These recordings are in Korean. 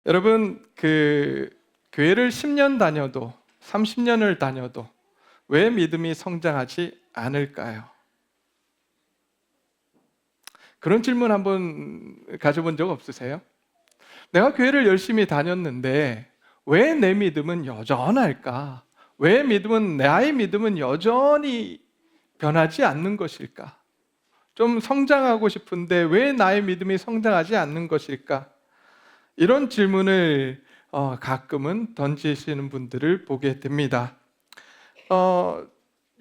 여러분, 교회를 10년 다녀도 30년을 다녀도 왜 믿음이 성장하지 않을까요? 그런 질문 한번 가져본 적 없으세요? 내가 교회를 열심히 다녔는데 왜 내 믿음은 여전할까? 왜 나의 믿음은 여전히 변하지 않는 것일까? 좀 성장하고 싶은데 왜 나의 믿음이 성장하지 않는 것일까? 이런 질문을 가끔은 던지시는 분들을 보게 됩니다.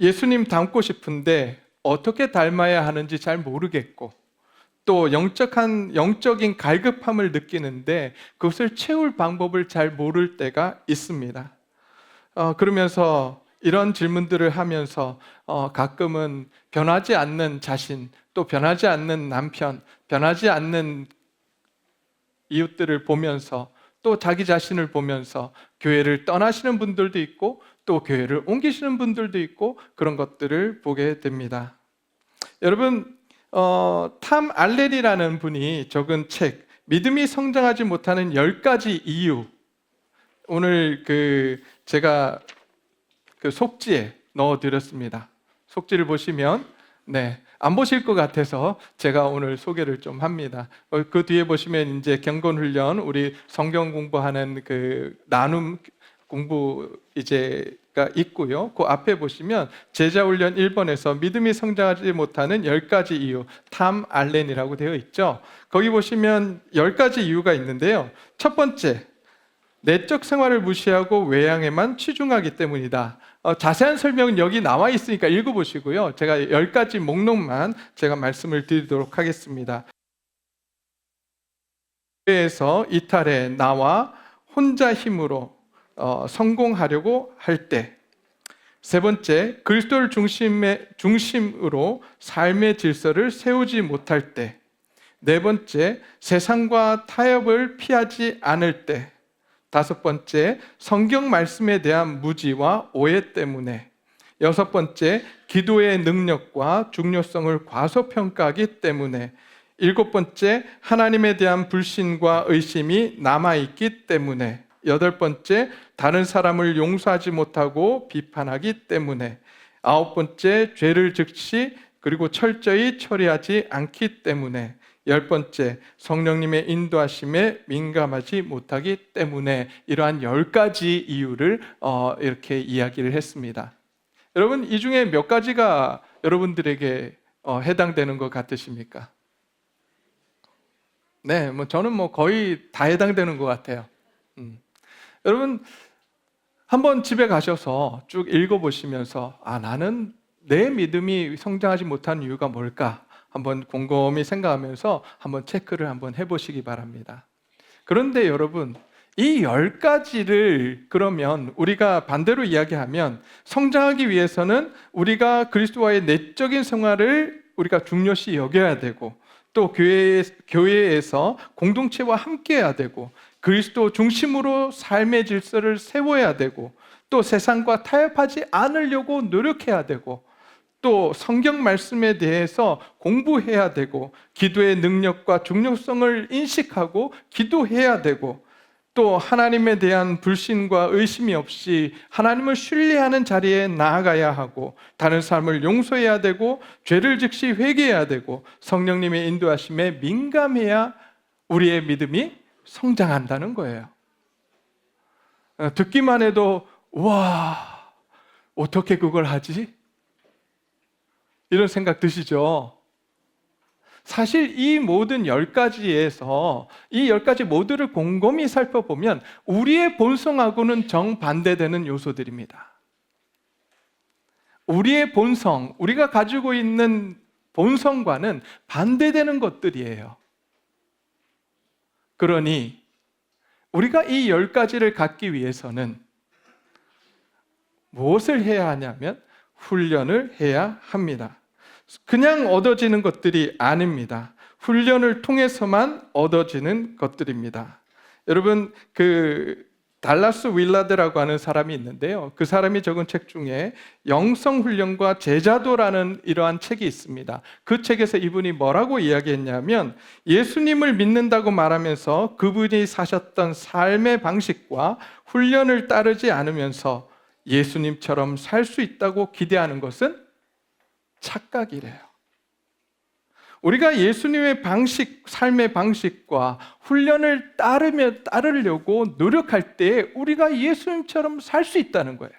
예수님 닮고 싶은데 어떻게 닮아야 하는지 잘 모르겠고, 또 영적인 갈급함을 느끼는데 그것을 채울 방법을 잘 모를 때가 있습니다. 그러면서 이런 질문들을 하면서 가끔은 변하지 않는 자신, 또 변하지 않는 남편, 변하지 않는 이웃들을 보면서, 또 자기 자신을 보면서 교회를 떠나시는 분들도 있고 또 교회를 옮기시는 분들도 있고, 그런 것들을 보게 됩니다. 여러분, 탐 알렌이라는 분이 적은 책, 믿음이 성장하지 못하는 10가지 이유, 오늘 제가 속지에 넣어드렸습니다. 속지를 보시면 안 보실 것 같아서 제가 오늘 소개를 좀 합니다. 그 뒤에 보시면 이제 경건훈련, 우리 성경 공부하는 나눔 공부 가 있고요. 그 앞에 보시면 제자훈련 1번에서 믿음이 성장하지 못하는 10가지 이유, 탐 알렌이라고 되어 있죠. 거기 보시면 10가지 이유가 있는데요. 첫 번째, 내적 생활을 무시하고 외양에만 치중하기 때문이다. 자세한 설명은 여기 나와 있으니까 읽어보시고요. 제가 10가지 목록만 제가 말씀을 드리도록 하겠습니다. 교회에서 이탈해 나와 혼자 힘으로 성공하려고 할 때. 세 번째, 그리스도를 중심으로 삶의 질서를 세우지 못할 때. 네 번째, 세상과 타협을 피하지 않을 때. 다섯 번째, 성경 말씀에 대한 무지와 오해 때문에. 여섯 번째, 기도의 능력과 중요성을 과소평가하기 때문에. 일곱 번째, 하나님에 대한 불신과 의심이 남아있기 때문에. 여덟 번째, 다른 사람을 용서하지 못하고 비판하기 때문에. 아홉 번째, 죄를 즉시 그리고 철저히 처리하지 않기 때문에. 열 번째, 성령님의 인도하심에 민감하지 못하기 때문에. 이러한 10가지 이유를 이렇게 이야기를 했습니다. 여러분, 이 중에 몇 가지가 여러분들에게 해당되는 것 같으십니까? 네, 저는 거의 다 해당되는 것 같아요. 여러분, 한번 집에 가셔서 쭉 읽어보시면서 나는 내 믿음이 성장하지 못하는 이유가 뭘까? 한번 곰곰이 생각하면서 한번 체크를 한번 해보시기 바랍니다. 그런데 여러분, 이 10가지를 그러면 우리가 반대로 이야기하면, 성장하기 위해서는 우리가 그리스도와의 내적인 생활을 우리가 중요시 여겨야 되고, 또 교회에서 공동체와 함께해야 되고, 그리스도 중심으로 삶의 질서를 세워야 되고, 또 세상과 타협하지 않으려고 노력해야 되고, 또 성경 말씀에 대해서 공부해야 되고, 기도의 능력과 중요성을 인식하고 기도해야 되고, 또 하나님에 대한 불신과 의심이 없이 하나님을 신뢰하는 자리에 나아가야 하고, 다른 사람을 용서해야 되고, 죄를 즉시 회개해야 되고, 성령님의 인도하심에 민감해야 우리의 믿음이 성장한다는 거예요. 듣기만 해도 와, 어떻게 그걸 하지? 이런 생각 드시죠? 사실 이 모든 10가지에서 이 10가지 모두를 곰곰이 살펴보면 우리의 본성하고는 정반대되는 요소들입니다. 우리의 본성, 우리가 가지고 있는 본성과는 반대되는 것들이에요. 그러니 우리가 이 10가지를 갖기 위해서는 무엇을 해야 하냐면 훈련을 해야 합니다. 그냥 얻어지는 것들이 아닙니다. 훈련을 통해서만 얻어지는 것들입니다. 여러분, 달라스 윌라드라고 하는 사람이 있는데요. 그 사람이 적은 책 중에 영성훈련과 제자도라는 이러한 책이 있습니다. 그 책에서 이분이 뭐라고 이야기했냐면, 예수님을 믿는다고 말하면서 그분이 사셨던 삶의 방식과 훈련을 따르지 않으면서 예수님처럼 살 수 있다고 기대하는 것은 착각이래요. 우리가 예수님의 방식, 삶의 방식과 훈련을 따르려고 노력할 때 우리가 예수님처럼 살 수 있다는 거예요.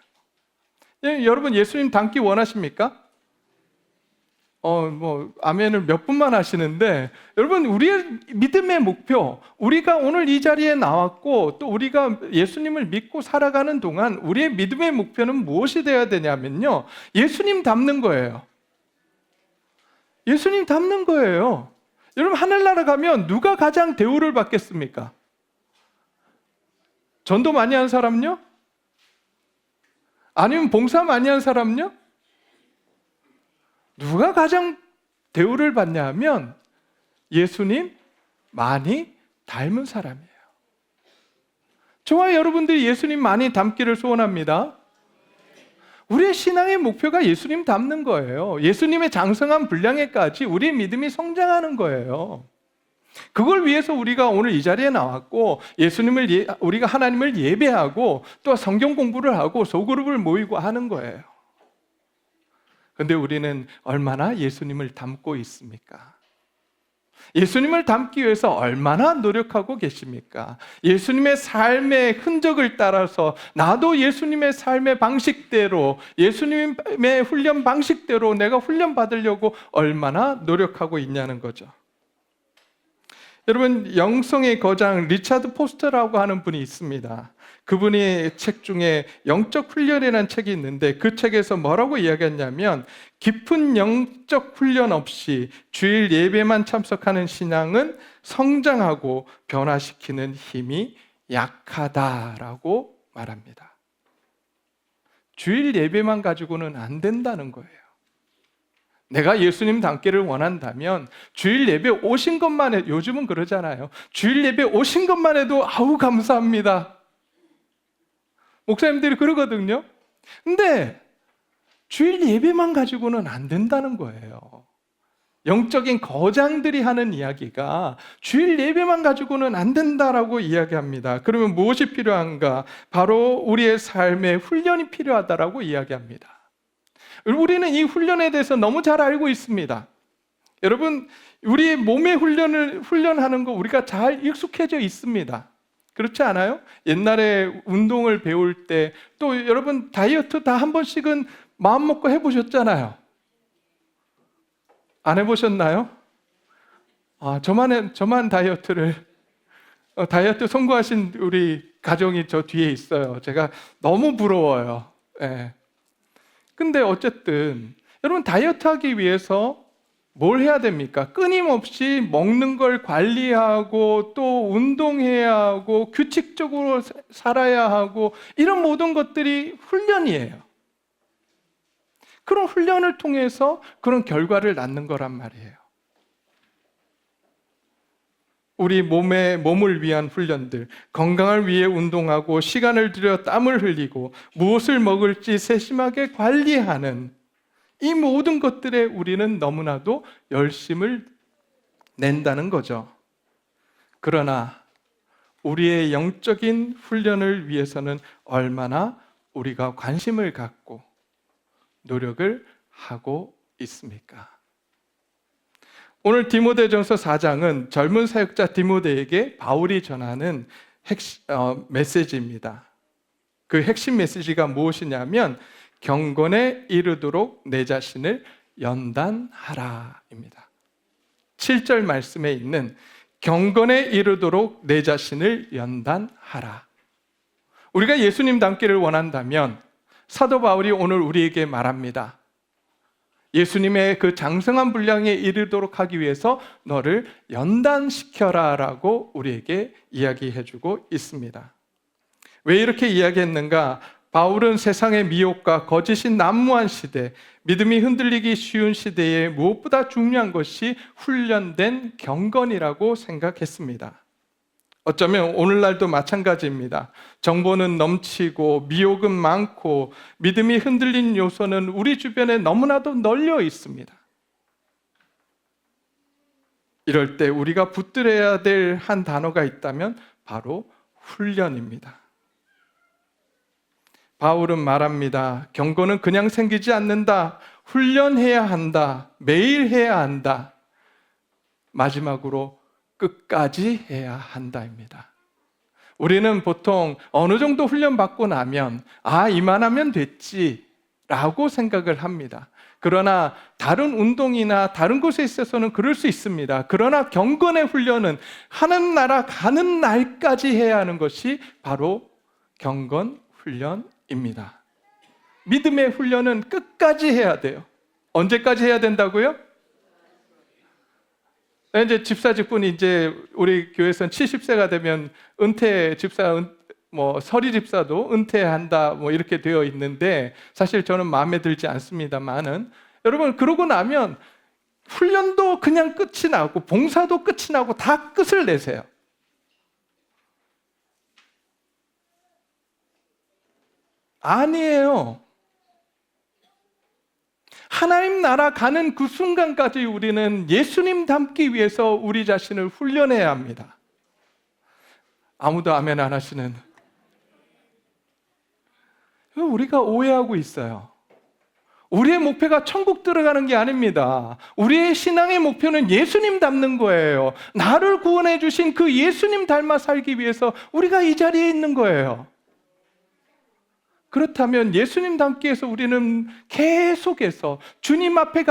여러분, 예수님 닮기 원하십니까? 아멘을 몇 분만 하시는데, 여러분, 우리의 믿음의 목표, 우리가 오늘 이 자리에 나왔고 또 우리가 예수님을 믿고 살아가는 동안 우리의 믿음의 목표는 무엇이 되어야 되냐면요, 예수님 닮는 거예요. 예수님 닮는 거예요. 여러분, 하늘나라 가면 누가 가장 대우를 받겠습니까? 전도 많이 한 사람요? 아니면 봉사 많이 한 사람요? 누가 가장 대우를 받냐 하면 예수님 많이 닮은 사람이에요. 저와 여러분들이 예수님 많이 닮기를 소원합니다. 우리의 신앙의 목표가 예수님 닮는 거예요. 예수님의 장성한 분량에까지 우리의 믿음이 성장하는 거예요. 그걸 위해서 우리가 오늘 이 자리에 나왔고, 우리가 하나님을 예배하고 또 성경 공부를 하고 소그룹을 모이고 하는 거예요. 그런데 우리는 얼마나 예수님을 닮고 있습니까? 예수님을 닮기 위해서 얼마나 노력하고 계십니까? 예수님의 삶의 흔적을 따라서 나도 예수님의 삶의 방식대로, 예수님의 훈련 방식대로 내가 훈련 받으려고 얼마나 노력하고 있냐는 거죠. 여러분, 영성의 거장 리차드 포스터라고 하는 분이 있습니다. 그분이 책 중에 영적 훈련이라는 책이 있는데, 그 책에서 뭐라고 이야기했냐면, 깊은 영적 훈련 없이 주일 예배만 참석하는 신앙은 성장하고 변화시키는 힘이 약하다라고 말합니다. 주일 예배만 가지고는 안 된다는 거예요. 내가 예수님 닮기를 원한다면 주일 예배 오신 것만 해도, 요즘은 그러잖아요, 주일 예배 오신 것만 해도 아우 감사합니다, 목사님들이 그러거든요. 근데 주일 예배만 가지고는 안 된다는 거예요. 영적인 거장들이 하는 이야기가 주일 예배만 가지고는 안 된다라고 이야기합니다. 그러면 무엇이 필요한가? 바로 우리의 삶의 훈련이 필요하다라고 이야기합니다. 우리는 이 훈련에 대해서 너무 잘 알고 있습니다. 여러분, 우리의 몸의 훈련하는 거 우리가 잘 익숙해져 있습니다. 그렇지 않아요? 옛날에 운동을 배울 때, 또 여러분 다이어트 다 한 번씩은 마음 먹고 해보셨잖아요. 안 해보셨나요? 저만 다이어트 성공하신 우리 가정이 저 뒤에 있어요. 제가 너무 부러워요. 예. 근데 어쨌든 여러분, 다이어트 하기 위해서 뭘 해야 됩니까? 끊임없이 먹는 걸 관리하고 또 운동해야 하고 규칙적으로 살아야 하고, 이런 모든 것들이 훈련이에요. 그런 훈련을 통해서 그런 결과를 낳는 거란 말이에요. 우리 몸을 위한 훈련들, 건강을 위해 운동하고 시간을 들여 땀을 흘리고 무엇을 먹을지 세심하게 관리하는 이 모든 것들에 우리는 너무나도 열심을 낸다는 거죠. 그러나 우리의 영적인 훈련을 위해서는 얼마나 우리가 관심을 갖고 노력을 하고 있습니까? 오늘 디모데전서 4장은 젊은 사역자 디모데에게 바울이 전하는 메시지입니다. 그 핵심 메시지가 무엇이냐면, 경건에 이르도록 내 자신을 연단하라입니다. 7절 말씀에 있는 경건에 이르도록 내 자신을 연단하라. 우리가 예수님 닮기를 원한다면 사도 바울이 오늘 우리에게 말합니다. 예수님의 그 장성한 분량에 이르도록 하기 위해서 너를 연단시켜라 라고 우리에게 이야기해주고 있습니다. 왜 이렇게 이야기했는가? 바울은 세상의 미혹과 거짓이 난무한 시대, 믿음이 흔들리기 쉬운 시대에 무엇보다 중요한 것이 훈련된 경건이라고 생각했습니다. 어쩌면 오늘날도 마찬가지입니다. 정보는 넘치고 미혹은 많고 믿음이 흔들린 요소는 우리 주변에 너무나도 널려 있습니다. 이럴 때 우리가 붙들어야 될 한 단어가 있다면 바로 훈련입니다. 바울은 말합니다. 경고는 그냥 생기지 않는다. 훈련해야 한다. 매일 해야 한다. 마지막으로 끝까지 해야 한다입니다. 우리는 보통 어느 정도 훈련받고 나면 이만하면 됐지 라고 생각을 합니다. 그러나 다른 운동이나 다른 곳에 있어서는 그럴 수 있습니다. 그러나 경건의 훈련은 하는 나라 가는 날까지 해야 하는 것이 바로 경건 훈련입니다. 믿음의 훈련은 끝까지 해야 돼요. 언제까지 해야 된다고요? 이제 집사직분이 이제 우리 교회에서는 70세가 되면 은퇴 집사, 서리 집사도 은퇴한다 이렇게 되어 있는데 사실 저는 마음에 들지 않습니다만은 여러분 그러고 나면 훈련도 그냥 끝이 나고 봉사도 끝이 나고 다 끝을 내세요. 아니에요. 하나님 나라 가는 그 순간까지 우리는 예수님 닮기 위해서 우리 자신을 훈련해야 합니다. 아무도 아멘 안 하시는. 우리가 오해하고 있어요. 우리의 목표가 천국 들어가는 게 아닙니다. 우리의 신앙의 목표는 예수님 닮는 거예요. 나를 구원해 주신 그 예수님 닮아 살기 위해서 우리가 이 자리에 있는 거예요. 그렇다면 예수님 닮기 위해서 우리는 계속해서 주님 앞에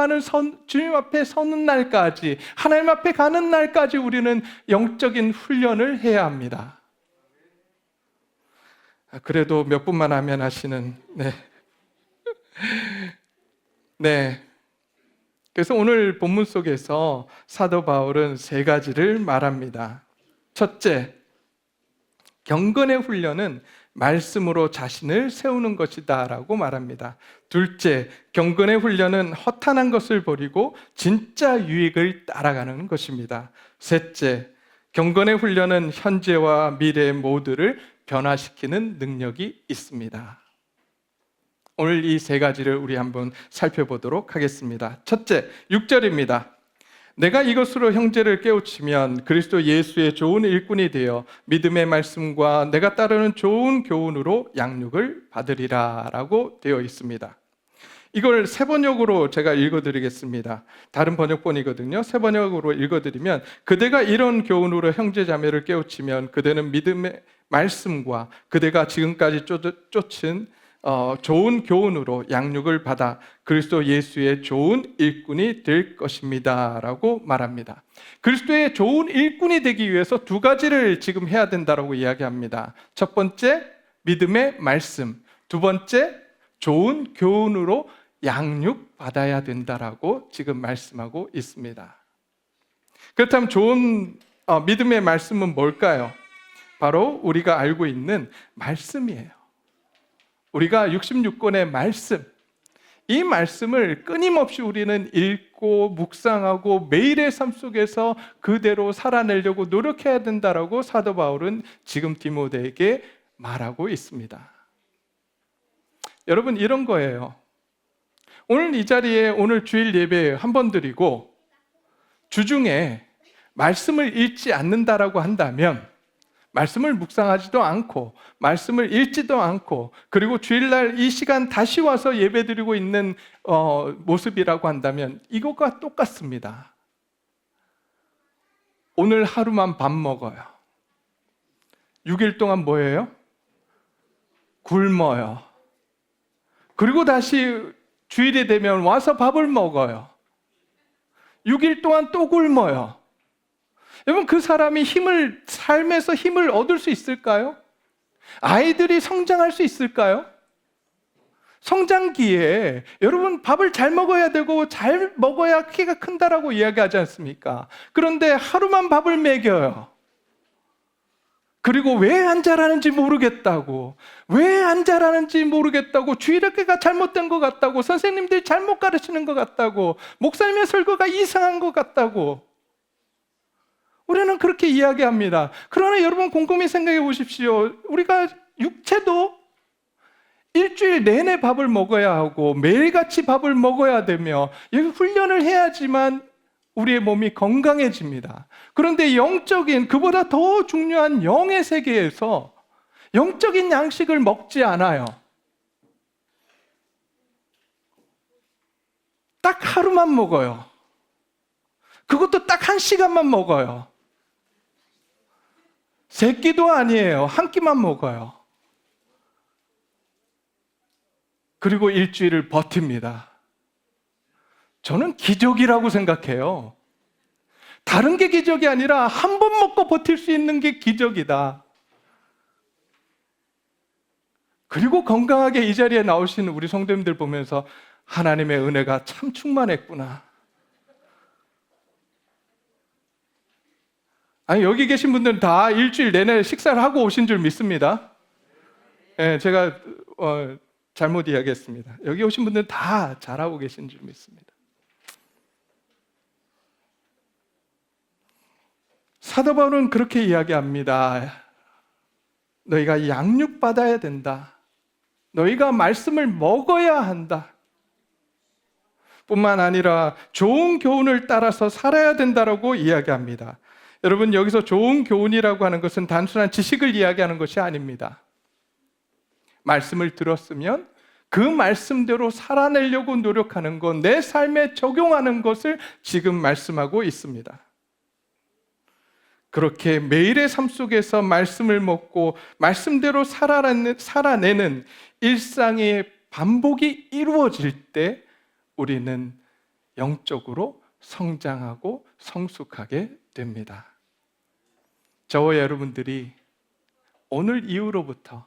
서는 날까지, 하나님 앞에 가는 날까지 우리는 영적인 훈련을 해야 합니다. 그래도 몇 분만 하면 하시는. 네. 그래서 오늘 본문 속에서 사도 바울은 세 가지를 말합니다. 첫째, 경건의 훈련은 말씀으로 자신을 세우는 것이다 라고 말합니다. 둘째, 경건의 훈련은 허탄한 것을 버리고 진짜 유익을 따라가는 것입니다. 셋째, 경건의 훈련은 현재와 미래 모두를 변화시키는 능력이 있습니다. 오늘 이 세 가지를 우리 한번 살펴보도록 하겠습니다. 첫째, 6절입니다. 내가 이것으로 형제를 깨우치면 그리스도 예수의 좋은 일꾼이 되어 믿음의 말씀과 내가 따르는 좋은 교훈으로 양육을 받으리라 라고 되어 있습니다. 이걸 새 번역으로 제가 읽어드리겠습니다. 다른 번역본이거든요. 새 번역으로 읽어드리면 그대가 이런 교훈으로 형제 자매를 깨우치면 그대는 믿음의 말씀과 그대가 지금까지 쫓은 좋은 교훈으로 양육을 받아 그리스도 예수의 좋은 일꾼이 될 것입니다 라고 말합니다. 그리스도의 좋은 일꾼이 되기 위해서 두 가지를 지금 해야 된다고 이야기합니다. 첫 번째, 믿음의 말씀. 두 번째, 좋은 교훈으로 양육받아야 된다라고 지금 말씀하고 있습니다. 그렇다면 좋은 믿음의 말씀은 뭘까요? 바로 우리가 알고 있는 말씀이에요. 우리가 66권의 말씀, 이 말씀을 끊임없이 우리는 읽고 묵상하고 매일의 삶 속에서 그대로 살아내려고 노력해야 된다라고 사도 바울은 지금 디모데에게 말하고 있습니다. 여러분, 이런 거예요. 오늘 이 자리에 오늘 주일 예배 한 번 드리고 주중에 말씀을 읽지 않는다라고 한다면, 말씀을 묵상하지도 않고 말씀을 읽지도 않고 그리고 주일날 이 시간 다시 와서 예배드리고 있는 모습이라고 한다면 이것과 똑같습니다. 오늘 하루만 밥 먹어요. 6일 동안 뭐예요? 굶어요. 그리고 다시 주일이 되면 와서 밥을 먹어요. 6일 동안 또 굶어요. 여러분, 그 사람이 삶에서 힘을 얻을 수 있을까요? 아이들이 성장할 수 있을까요? 성장기에 여러분 밥을 잘 먹어야 되고 잘 먹어야 키가 큰다라고 이야기하지 않습니까? 그런데 하루만 밥을 먹여요. 그리고 왜 안 자라는지 모르겠다고, 주일학교가 잘못된 것 같다고, 선생님들이 잘못 가르치는 것 같다고, 목사님의 설교가 이상한 것 같다고, 우리는 그렇게 이야기합니다. 그러나 여러분 곰곰이 생각해 보십시오. 우리가 육체도 일주일 내내 밥을 먹어야 하고 매일같이 밥을 먹어야 되며 훈련을 해야지만 우리의 몸이 건강해집니다. 그런데 영적인, 그보다 더 중요한 영의 세계에서 영적인 양식을 먹지 않아요. 딱 하루만 먹어요. 그것도 딱 1시간만 먹어요. 3끼도 아니에요. 1끼만 먹어요. 그리고 일주일을 버팁니다. 저는 기적이라고 생각해요. 다른 게 기적이 아니라 한 번 먹고 버틸 수 있는 게 기적이다. 그리고 건강하게 이 자리에 나오시는 우리 성도님들 보면서 하나님의 은혜가 참 충만했구나. 아니, 여기 계신 분들은 다 일주일 내내 식사를 하고 오신 줄 믿습니다. 네, 제가 잘못 이야기했습니다. 여기 오신 분들은 다 잘하고 계신 줄 믿습니다. 사도 바울은 그렇게 이야기합니다. 너희가 양육받아야 된다. 너희가 말씀을 먹어야 한다. 뿐만 아니라 좋은 교훈을 따라서 살아야 된다라고 이야기합니다. 여러분, 여기서 좋은 교훈이라고 하는 것은 단순한 지식을 이야기하는 것이 아닙니다. 말씀을 들었으면 그 말씀대로 살아내려고 노력하는 것, 내 삶에 적용하는 것을 지금 말씀하고 있습니다. 그렇게 매일의 삶 속에서 말씀을 먹고 말씀대로 살아내는 일상의 반복이 이루어질 때 우리는 영적으로 성장하고 성숙하게 됩니다. 저와 여러분들이 오늘 이후로부터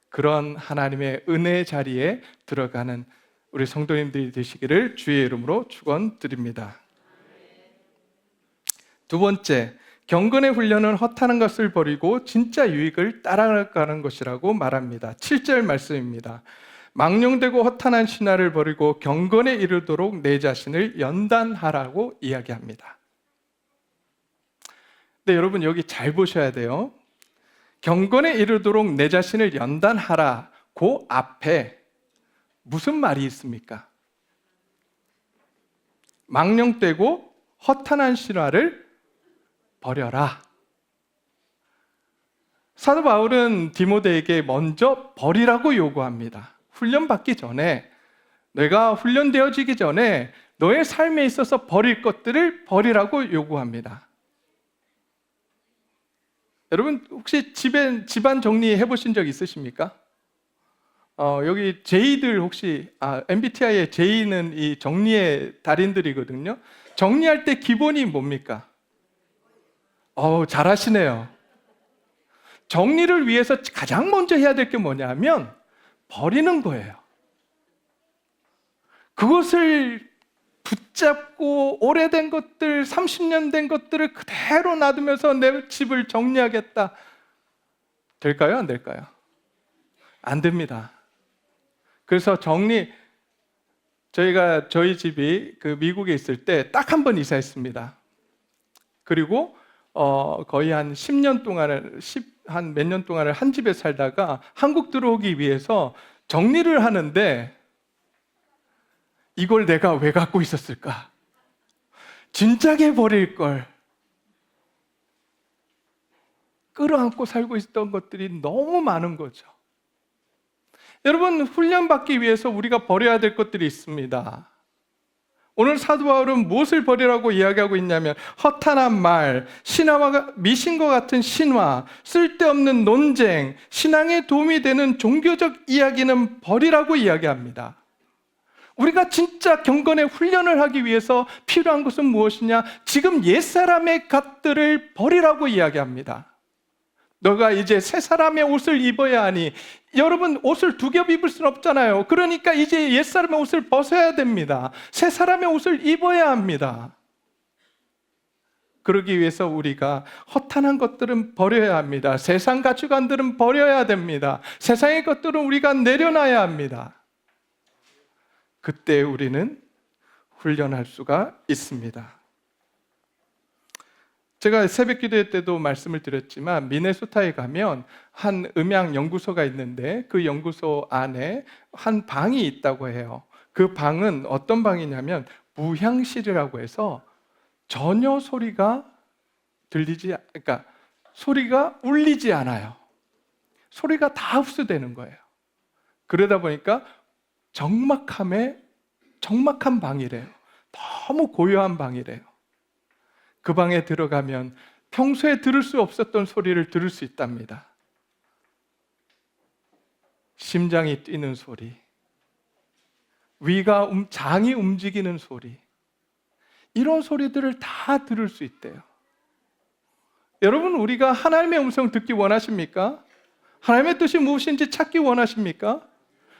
그런 하나님의 은혜의 자리에 들어가는 우리 성도님들이 되시기를 주의 이름으로 축원드립니다. 두 번째, 경건의 훈련은 허탄한 것을 버리고 진짜 유익을 따라가는 것이라고 말합니다. 7절 말씀입니다. 망령되고 허탄한 신화를 버리고 경건에 이르도록 내 자신을 연단하라고 이야기합니다. 근데 여러분 여기 잘 보셔야 돼요. 경건에 이르도록 내 자신을 연단하라. 그 앞에 무슨 말이 있습니까? 망령되고 허탄한 신화를 버려라. 사도 바울은 디모데에게 먼저 버리라고 요구합니다. 훈련받기 전에, 내가 훈련되어지기 전에 너의 삶에 있어서 버릴 것들을 버리라고 요구합니다. 여러분 혹시 집안 정리해 보신 적 있으십니까? 여기 J들 혹시 MBTI의 J는 이 정리의 달인들이거든요. 정리할 때 기본이 뭡니까? 잘하시네요. 정리를 위해서 가장 먼저 해야 될 게 뭐냐면 버리는 거예요. 그것을 붙잡고 오래된 것들, 30년 된 것들을 그대로 놔두면서 내 집을 정리하겠다. 될까요? 안 될까요? 안 됩니다. 그래서 저희 집이 그 미국에 있을 때 딱 한 번 이사했습니다. 그리고 거의 한 10년 동안을, 한 몇 년 동안을 한 집에 살다가 한국 들어오기 위해서 정리를 하는데 이걸 내가 왜 갖고 있었을까? 진작에 버릴 걸. 끌어안고 살고 있었던 것들이 너무 많은 거죠. 여러분, 훈련받기 위해서 우리가 버려야 될 것들이 있습니다. 오늘 사도 바울은 무엇을 버리라고 이야기하고 있냐면 허탄한 말, 신화와 미신과 같은 신화, 쓸데없는 논쟁, 신앙에 도움이 되는 종교적 이야기는 버리라고 이야기합니다. 우리가 진짜 경건의 훈련을 하기 위해서 필요한 것은 무엇이냐? 지금 옛사람의 갓들을 버리라고 이야기합니다. 너가 이제 새 사람의 옷을 입어야 하니, 여러분 옷을 두 겹 입을 수는 없잖아요. 그러니까 이제 옛사람의 옷을 벗어야 됩니다. 새 사람의 옷을 입어야 합니다. 그러기 위해서 우리가 허탄한 것들은 버려야 합니다. 세상 가치관들은 버려야 됩니다. 세상의 것들은 우리가 내려놔야 합니다. 그때 우리는 훈련할 수가 있습니다. 제가 새벽 기도회 때도 말씀을 드렸지만 미네소타에 가면 한 음향 연구소가 있는데 그 연구소 안에 한 방이 있다고 해요. 그 방은 어떤 방이냐면 무향실이라고 해서 전혀 소리가 그러니까 소리가 울리지 않아요. 소리가 다 흡수되는 거예요. 그러다 보니까 적막한 방이래요. 너무 고요한 방이래요. 그 방에 들어가면 평소에 들을 수 없었던 소리를 들을 수 있답니다. 심장이 뛰는 소리, 장이 움직이는 소리, 이런 소리들을 다 들을 수 있대요. 여러분, 우리가 하나님의 음성 듣기 원하십니까? 하나님의 뜻이 무엇인지 찾기 원하십니까?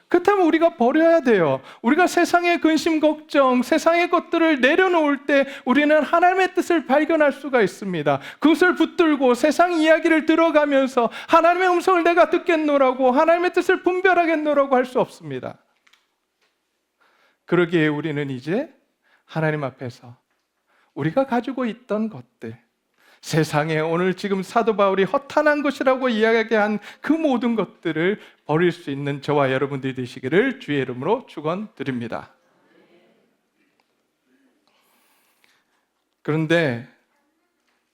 그렇다면 우리가 버려야 돼요. 우리가 세상의 근심, 걱정, 세상의 것들을 내려놓을 때 우리는 하나님의 뜻을 발견할 수가 있습니다. 그것을 붙들고 세상 이야기를 들어가면서 하나님의 음성을 내가 듣겠노라고, 하나님의 뜻을 분별하겠노라고 할 수 없습니다. 그러기에 우리는 이제 하나님 앞에서 우리가 가지고 있던 것들, 세상에 오늘 지금 사도 바울이 허탄한 것이라고 이야기한 그 모든 것들을 버릴 수 있는 저와 여러분들이 되시기를 주의 이름으로 축원드립니다. 그런데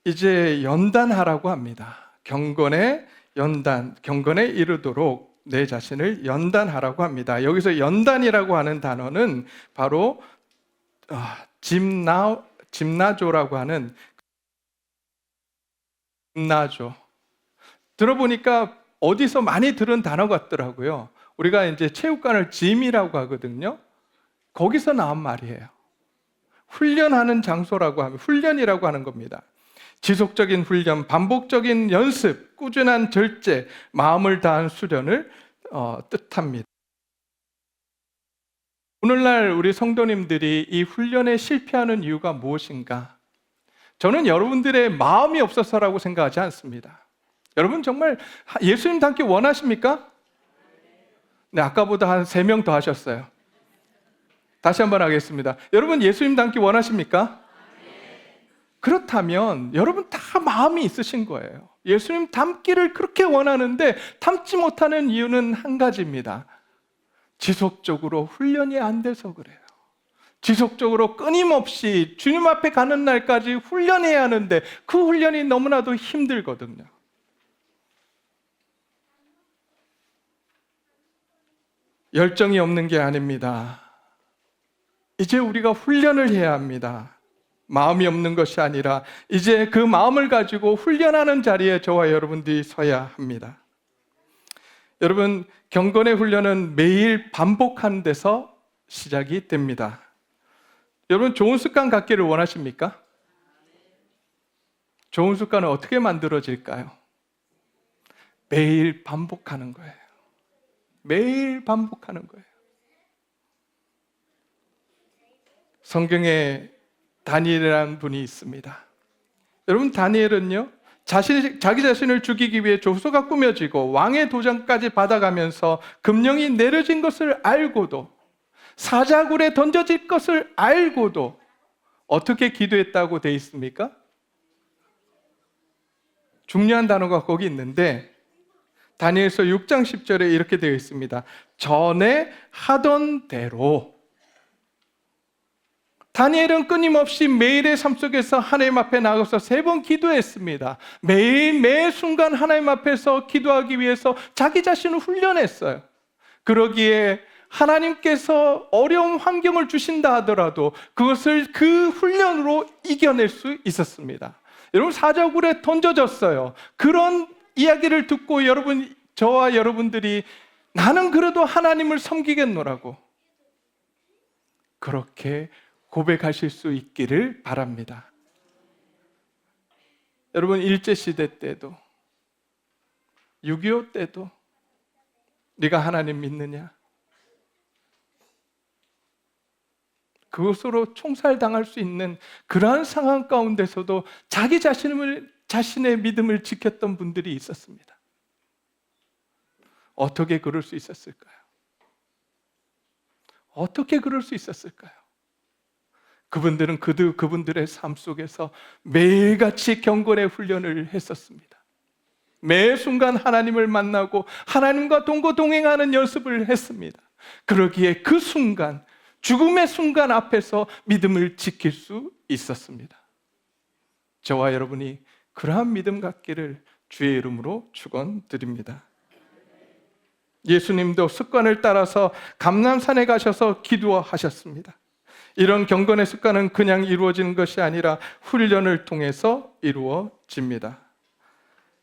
이제 연단하라고 합니다. 경건에 이르도록 내 자신을 연단하라고 합니다. 여기서 연단이라고 하는 단어는 바로 짐나조라고 하는 짐나조. 들어보니까 어디서 많이 들은 단어 같더라고요. 우리가 이제 체육관을 짐이라고 하거든요. 거기서 나온 말이에요. 훈련하는 장소라고 하면 훈련이라고 하는 겁니다. 지속적인 훈련, 반복적인 연습, 꾸준한 절제, 마음을 다한 수련을 뜻합니다. 오늘날 우리 성도님들이 이 훈련에 실패하는 이유가 무엇인가? 저는 여러분들의 마음이 없어서라고 생각하지 않습니다. 여러분 정말 예수님 닮기 원하십니까? 네, 아까보다 한 3명 더 하셨어요. 다시 한번 하겠습니다. 여러분 예수님 닮기 원하십니까? 그렇다면 여러분 다 마음이 있으신 거예요. 예수님 닮기를 그렇게 원하는데 닮지 못하는 이유는 한 가지입니다. 지속적으로 훈련이 안 돼서 그래요. 지속적으로 끊임없이 주님 앞에 가는 날까지 훈련해야 하는데 그 훈련이 너무나도 힘들거든요. 열정이 없는 게 아닙니다. 이제 우리가 훈련을 해야 합니다. 마음이 없는 것이 아니라 이제 그 마음을 가지고 훈련하는 자리에 저와 여러분들이 서야 합니다. 여러분, 경건의 훈련은 매일 반복하는 데서 시작이 됩니다. 여러분, 좋은 습관 갖기를 원하십니까? 좋은 습관은 어떻게 만들어질까요? 매일 반복하는 거예요. 매일 반복하는 거예요. 성경에 다니엘이라는 분이 있습니다. 여러분, 다니엘은요, 자기 자신을 죽이기 위해 조소가 꾸며지고 왕의 도장까지 받아가면서 금령이 내려진 것을 알고도, 사자굴에 던져질 것을 알고도 어떻게 기도했다고 되어 있습니까? 중요한 단어가 거기 있는데 다니엘서 6장 10절에 이렇게 되어 있습니다. 전에 하던 대로. 다니엘은 끊임없이 매일의 삶 속에서 하나님 앞에 나가서 3번 기도했습니다. 매 순간 하나님 앞에서 기도하기 위해서 자기 자신을 훈련했어요. 그러기에 하나님께서 어려운 환경을 주신다 하더라도 그것을 그 훈련으로 이겨낼 수 있었습니다. 여러분, 사자굴에 던져졌어요. 그런 이야기를 듣고 저와 여러분들이 나는 그래도 하나님을 섬기겠노라고 그렇게 고백하실 수 있기를 바랍니다. 여러분, 일제시대 때도 6.25 때도 네가 하나님 믿느냐? 그것으로 총살당할 수 있는 그러한 상황 가운데서도 자기 자신의 믿음을 지켰던 분들이 있었습니다. 어떻게 그럴 수 있었을까요? 어떻게 그럴 수 있었을까요? 그분들은 그분들의 삶 속에서 매일같이 경건의 훈련을 했었습니다. 매 순간 하나님을 만나고 하나님과 동거동행하는 연습을 했습니다. 그러기에 그 순간, 죽음의 순간 앞에서 믿음을 지킬 수 있었습니다. 저와 여러분이 그러한 믿음 갖기를 주의 이름으로 축원드립니다. 예수님도 습관을 따라서 감람산에 가셔서 기도하셨습니다. 이런 경건의 습관은 그냥 이루어지는 것이 아니라 훈련을 통해서 이루어집니다.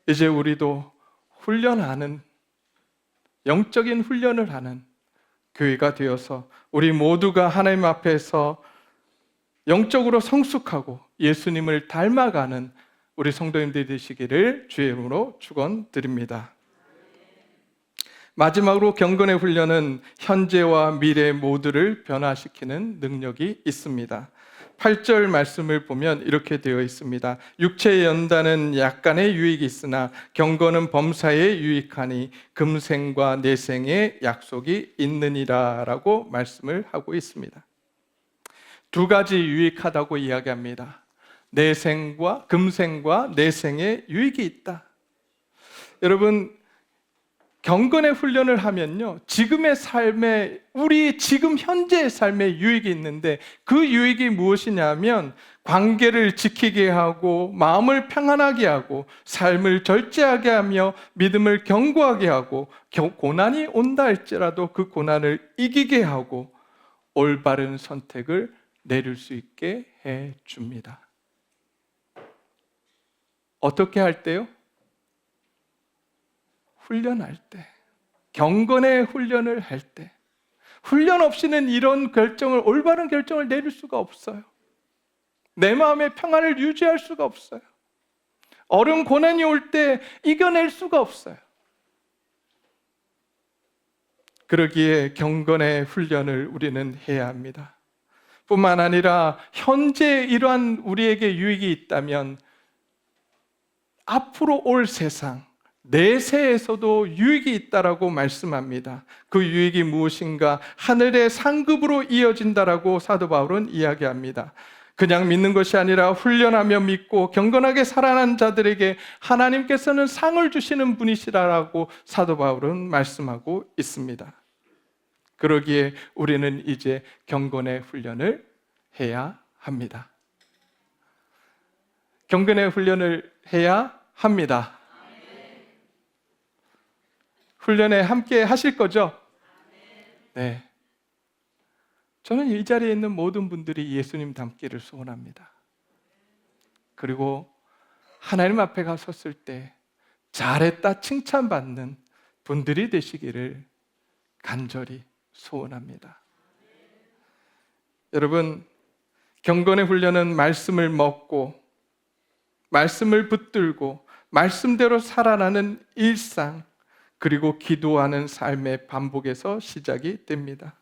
이제 우리도 훈련하는, 영적인 훈련을 하는 교회가 되어서 우리 모두가 하나님 앞에서 영적으로 성숙하고 예수님을 닮아가는 우리 성도님들이 되시기를 주의 이름으로 축원드립니다. 마지막으로 경건의 훈련은 현재와 미래 모두를 변화시키는 능력이 있습니다. 8절 말씀을 보면 이렇게 되어 있습니다. 육체의 연단은 약간의 유익이 있으나 경건은 범사에 유익하니 금생과 내생의 약속이 있느니라 라고 말씀을 하고 있습니다. 두 가지 유익하다고 이야기합니다. 금생과 내생의 유익이 있다. 여러분, 경건의 훈련을 하면요, 지금의 삶에, 우리 지금 현재의 삶에 유익이 있는데, 그 유익이 무엇이냐면 관계를 지키게 하고 마음을 평안하게 하고 삶을 절제하게 하며 믿음을 견고하게 하고 고난이 온다 할지라도 그 고난을 이기게 하고 올바른 선택을 내릴 수 있게 해줍니다. 어떻게 할 때요? 훈련할 때, 경건의 훈련을 할 때, 훈련 없이는 이런 올바른 결정을 내릴 수가 없어요. 내 마음의 평안을 유지할 수가 없어요. 어려운 고난이 올 때 이겨낼 수가 없어요. 그러기에 경건의 훈련을 우리는 해야 합니다. 뿐만 아니라 현재 이러한 우리에게 유익이 있다면 앞으로 올 세상, 내세에서도 유익이 있다라고 말씀합니다. 그 유익이 무엇인가? 하늘의 상급으로 이어진다라고 사도 바울은 이야기합니다. 그냥 믿는 것이 아니라 훈련하며 믿고 경건하게 살아난 자들에게 하나님께서는 상을 주시는 분이시라고 사도 바울은 말씀하고 있습니다. 그러기에 우리는 이제 경건의 훈련을 해야 합니다. 경건의 훈련을 해야 합니다. 훈련에 함께 하실 거죠? 네. 저는 이 자리에 있는 모든 분들이 예수님 닮기를 소원합니다. 그리고 하나님 앞에 가섰을 때 잘했다 칭찬받는 분들이 되시기를 간절히 소원합니다. 여러분, 경건의 훈련은 말씀을 먹고 말씀을 붙들고 말씀대로 살아나는 일상, 그리고 기도하는 삶의 반복에서 시작이 됩니다.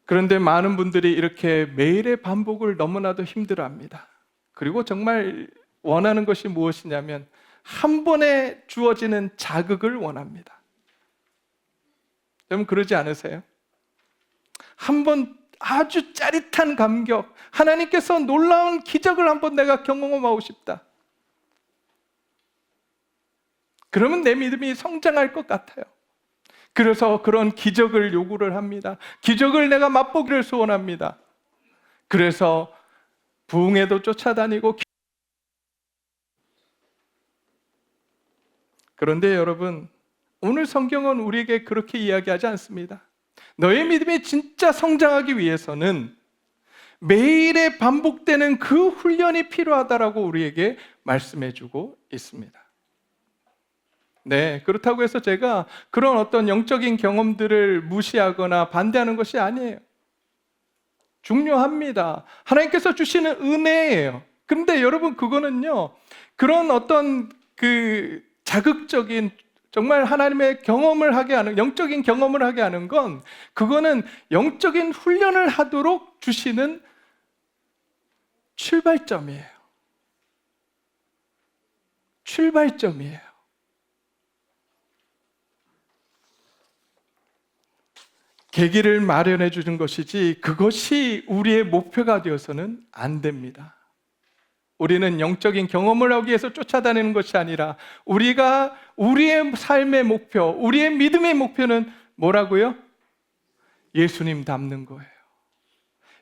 그런데 많은 분들이 이렇게 매일의 반복을 너무나도 힘들어합니다. 그리고 정말 원하는 것이 무엇이냐면 한 번에 주어지는 자극을 원합니다. 여러분 그러지 않으세요? 한 번 아주 짜릿한 감격, 하나님께서 놀라운 기적을 한번 내가 경험하고 싶다. 그러면 내 믿음이 성장할 것 같아요. 그래서 그런 기적을 요구를 합니다. 기적을 내가 맛보기를 소원합니다. 그래서 부흥에도 쫓아다니고. 그런데 여러분, 오늘 성경은 우리에게 그렇게 이야기하지 않습니다. 너의 믿음이 진짜 성장하기 위해서는 매일의 반복되는 그 훈련이 필요하다라고 우리에게 말씀해주고 있습니다. 네, 그렇다고 해서 제가 그런 어떤 영적인 경험들을 무시하거나 반대하는 것이 아니에요. 중요합니다. 하나님께서 주시는 은혜예요. 그런데 여러분 그거는요, 그런 어떤 그 자극적인 정말 하나님의 경험을 하게 하는, 영적인 경험을 하게 하는 건 그거는 영적인 훈련을 하도록 주시는 출발점이에요. 계기를 마련해 주는 것이지 그것이 우리의 목표가 되어서는 안 됩니다. 우리는 영적인 경험을 하기 위해서 쫓아다니는 것이 아니라 우리가 우리의 삶의 목표, 우리의 믿음의 목표는 뭐라고요? 예수님 닮는 거예요.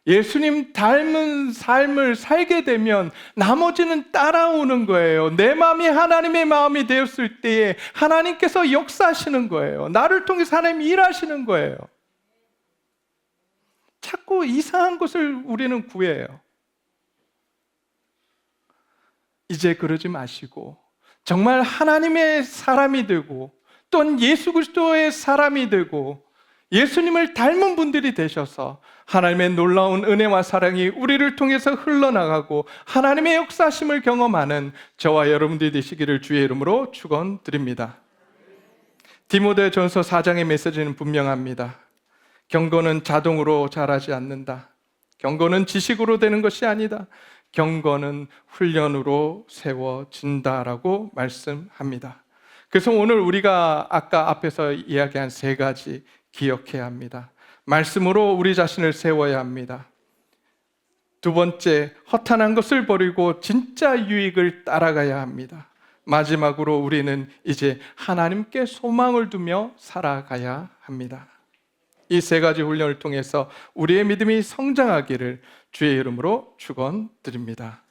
예수님 닮은 삶을 살게 되면 나머지는 따라오는 거예요. 내 마음이 하나님의 마음이 되었을 때에 하나님께서 역사하시는 거예요. 나를 통해서 하나님이 일하시는 거예요. 자꾸 이상한 것을 우리는 구해요. 이제 그러지 마시고 정말 하나님의 사람이 되고 또는 예수 그리스도의 사람이 되고 예수님을 닮은 분들이 되셔서 하나님의 놀라운 은혜와 사랑이 우리를 통해서 흘러나가고 하나님의 역사심을 경험하는 저와 여러분들이 되시기를 주의 이름으로 축원드립니다. 디모데전서 4장의 메시지는 분명합니다. 경건은 자동으로 자라지 않는다. 경건은 지식으로 되는 것이 아니다. 경건은 훈련으로 세워진다라고 말씀합니다. 그래서 오늘 우리가 아까 앞에서 이야기한 세 가지 기억해야 합니다. 말씀으로 우리 자신을 세워야 합니다. 두 번째, 허탄한 것을 버리고 진짜 유익을 따라가야 합니다. 마지막으로 우리는 이제 하나님께 소망을 두며 살아가야 합니다. 이 세 가지 훈련을 통해서 우리의 믿음이 성장하기를 주의 이름으로 축원드립니다.